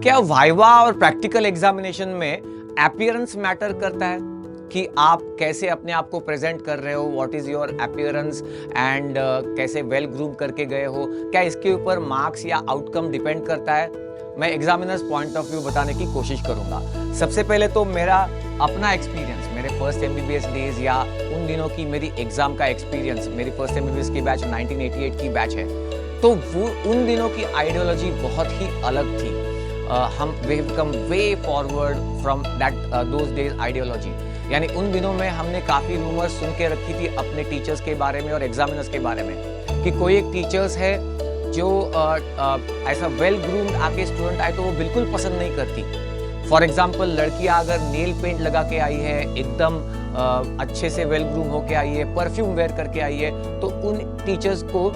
क्या वाइवा और practical examination में अपीयरेंस मैटर करता है कि आप कैसे अपने आप को प्रेजेंट कर रहे हो, what is your appearance and कैसे वेल ग्रूम करके गए हो? क्या इसके ऊपर मार्क्स या आउटकम डिपेंड करता है? मैं एग्जामिनर्स पॉइंट ऑफ व्यू बताने की कोशिश करूंगा। सबसे पहले तो मेरा अपना एक्सपीरियंस, मेरे फर्स्ट एमबीबीएस डेज या उन दिनों की मेरी एग्जाम का एक्सपीरियंस, मेरी फर्स्ट एमबीबीएस की बैच 1988 की बैच है, तो वो उन दिनों की आइडियोलॉजी बहुत ही अलग थी। हम we have come way forward from that those days ideology. यानी उन दिनों में हमने काफ़ी रूमर्स सुन के रखी थी अपने टीचर्स के बारे में और एग्जामिनर्स के बारे में कि कोई एक टीचर्स है जो ऐसा वेल ग्रूम्ड आके स्टूडेंट आए तो वो बिल्कुल पसंद नहीं करती। फॉर एग्जाम्पल, लड़कियां अगर नेल पेंट लगा के आई है, एकदम अच्छे से वेल ग्रूम होके आई है, परफ्यूम वेयर करके आई है, तो उन टीचर्स को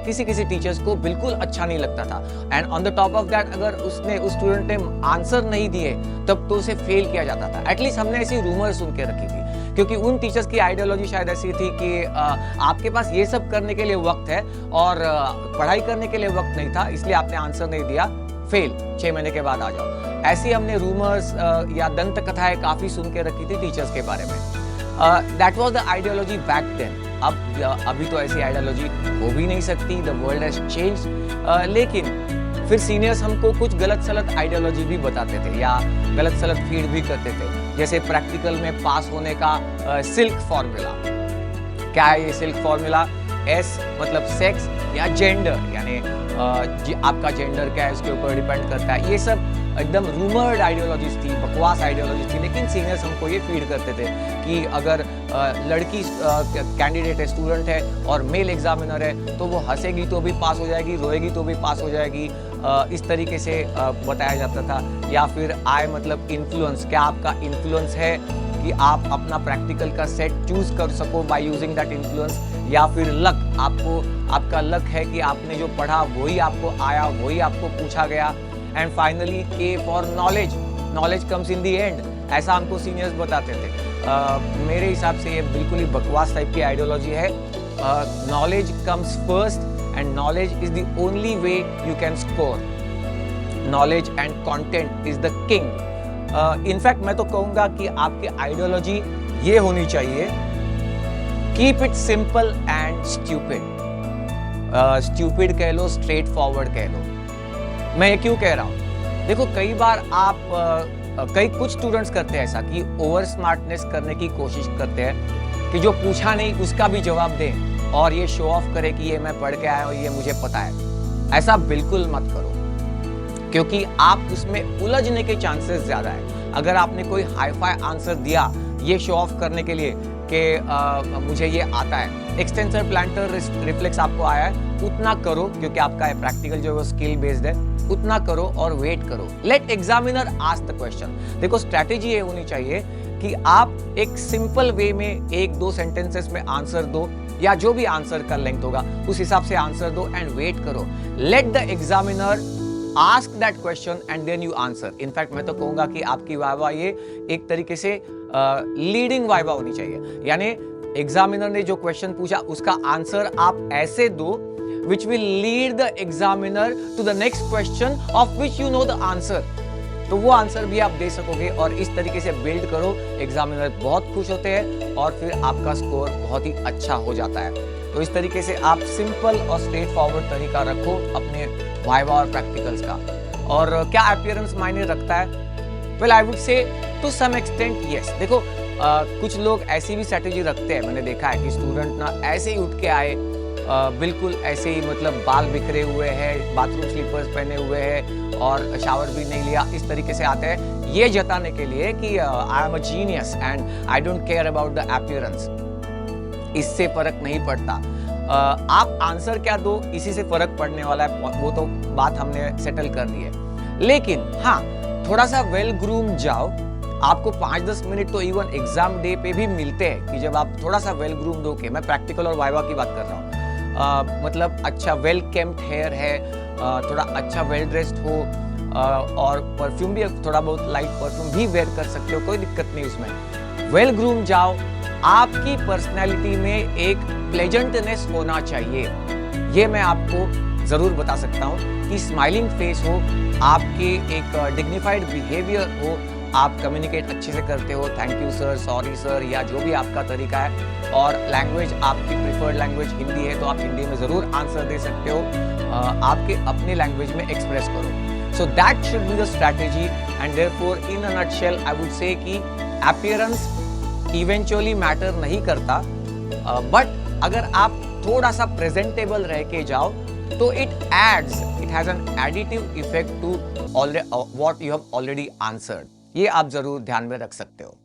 किसी टीचर्स को बिल्कुल अच्छा नहीं लगता था। And on the top of that, अगर उस स्टूडेंट ने आंसर नहीं दिए तब तो उसे फेल किया जाता था। एटलीस्ट हमने ऐसी रूमर सुन के रखी थी, क्योंकि उन टीचर्स की आइडियोलॉजी शायद ऐसी थी कि आपके पास ये सब करने के लिए वक्त है और पढ़ाई करने के लिए वक्त नहीं था, इसलिए आपने आंसर नहीं दिया, फेल, 6 महीने के बाद आ जाओ। ऐसी हमने रूमर्स या दंत कथाएं काफी सुन के रखी थी टीचर्स के बारे में। That was the ideology back then. अभी तो ऐसी आइडियोलॉजी हो भी नहीं सकती, द वर्ल्ड हैज चेंज्ड। लेकिन फिर सीनियर्स हमको कुछ गलत सलत आइडियोलॉजी भी बताते थे या गलत सलत फीड भी करते थे। जैसे प्रैक्टिकल में पास होने का सिल्क फॉर्मूला। क्या है ये सिल्क फॉर्मूला? एस मतलब सेक्स या जेंडर, यानी आपका जेंडर क्या है इसके ऊपर डिपेंड करता है। ये सब एकदम रूमर्ड आइडियोलॉजीज थी, बकवास आइडियोलॉजी थी, लेकिन सीनियर्स हमको ये फीड करते थे कि अगर लड़की कैंडिडेट है, स्टूडेंट है और मेल एग्जामिनर है तो वो हंसेगी तो भी पास हो जाएगी, रोएगी तो भी पास हो जाएगी, इस तरीके से बताया जाता था। या फिर आई मतलब इन्फ्लुएंस, क्या आपका इन्फ्लुएंस है कि आप अपना प्रैक्टिकल का सेट चूज कर सको बाय यूजिंग दैट इन्फ्लुएंस। या फिर लक, आपका लक है कि आपने जो पढ़ा वही आपको आया, वही आपको पूछा गया। And finally A for knowledge, knowledge comes in the end, ऐसा हमको सीनियर्स बताते थे। मेरे हिसाब से ये बिल्कुल ही बकवास टाइप की आइडियोलॉजी है। Knowledge comes first and knowledge is the only way you can score. Knowledge and content is the king. In fact मैं तो कहूंगा कि आपकी आइडियोलॉजी ये होनी चाहिए, keep it simple and stupid. Stupid कह लो, स्ट्रेट फॉरवर्ड कह लो। मैं ये क्यों कह रहा हूँ? देखो, कई बार कुछ स्टूडेंट्स करते हैं ऐसा कि ओवर स्मार्टनेस करने की कोशिश करते हैं कि जो पूछा नहीं उसका भी जवाब दें और ये शो ऑफ करे कि ये मैं पढ़ के आया हूँ, ये मुझे पता है। ऐसा बिल्कुल मत करो, क्योंकि आप उसमें उलझने के चांसेस ज्यादा है। अगर आपने कोई हाई-फाई आंसर दिया ये शो ऑफ करने के लिए कि मुझे ये आता है, एक्सटेंसर प्लांटर रिफ्लेक्स आपको आया है, उतना करो, क्योंकि आपका स्किल जो है वो स्किल बेस्ड है, उतना करो और वेट करो। Let examiner ask the question. देखो, स्ट्रैटेजी ये होनी चाहिए कि आप एक सिंपल वे में 1-2 सेंटेंसेस में आंसर दो, या जो भी आंसर का लेंथ होगा उस हिसाब से आंसर दो एंड वेट करो। Let the examiner ask that question and then you answer. In fact मैं तो कहूंगा कि आपकी वाइवा ये एक तरीके से लीडिंग वाइवा होनी चाहिए, यानी एग्जामिनर ने जो क्वेश्चन पूछा उसका आंसर आप ऐसे दो which will lead the examiner to the next question of which you know the answer। तो वो आंसर भी आप दे सकोगे और इस तरीके से बिल्ड करो। एग्जामिनर बहुत खुश होते हैं और फिर आपका स्कोर बहुत ही अच्छा हो जाता है। तो इस तरीके से आप सिंपल और स्ट्रेट फॉरवर्ड तरीका रखो अपने वाइवा और प्रैक्टिकल्स का। और क्या अपीयरेंस मायने रखता है? Well, I would say to some extent yes. देखो, कुछ लोग ऐसी भी स्ट्रेटेजी रखते हैं, मैंने देखा है कि स्टूडेंट ना ऐसे ही उठ के आए, बिल्कुल ऐसे ही, मतलब बाल बिखरे हुए हैं, बाथरूम स्लीपर्स पहने हुए हैं और शावर भी नहीं लिया, इस तरीके से आते हैं ये जताने के लिए कि I am a genius and I don't care about the appearance. इससे फर्क नहीं पड़ता। आप आंसर क्या दो, इसी से फर्क पड़ने वाला है, वो तो बात हमने सेटल कर दी है। लेकिन हाँ, थोड़ा सा वेल ग्रूम जाओ। आपको 5-10 मिनट तो इवन एग्जाम डे पे भी मिलते हैं कि जब आप थोड़ा सा वेल ग्रूम दो के, मैं प्रैक्टिकल और वाइवा की बात कर रहा हूँ, मतलब अच्छा वेल केम्ड हेयर है, थोड़ा अच्छा वेल ड्रेस्ड हो, और परफ्यूम भी थोड़ा बहुत लाइट परफ्यूम भी वेयर कर सकते हो, कोई दिक्कत नहीं उसमें। वेल ग्रूम जाओ। आपकी पर्सनैलिटी में एक प्लेजेंटनेस होना चाहिए, ये मैं आपको ज़रूर बता सकता हूँ कि स्माइलिंग फेस हो, आपके एक डिग्निफाइड बिहेवियर हो, आप कम्युनिकेट अच्छे से करते हो, thank you sir, sorry sir, या जो भी आपका तरीका है, और लैंग्वेज आपकी प्रिफर्ड लैंग्वेज हिंदी है तो आप हिंदी में ज़रूर आंसर दे सकते हो, आपके अपने लैंग्वेज में एक्सप्रेस करो। So that should be the strategy, and therefore in a nutshell I would से कि अपीयरेंस इवेंचुअली मैटर नहीं करता, बट अगर आप थोड़ा सा प्रेजेंटेबल रह के जाओ तो it has an additive effect to what you have already answered. ये आप जरूर ध्यान में रख सकते हो।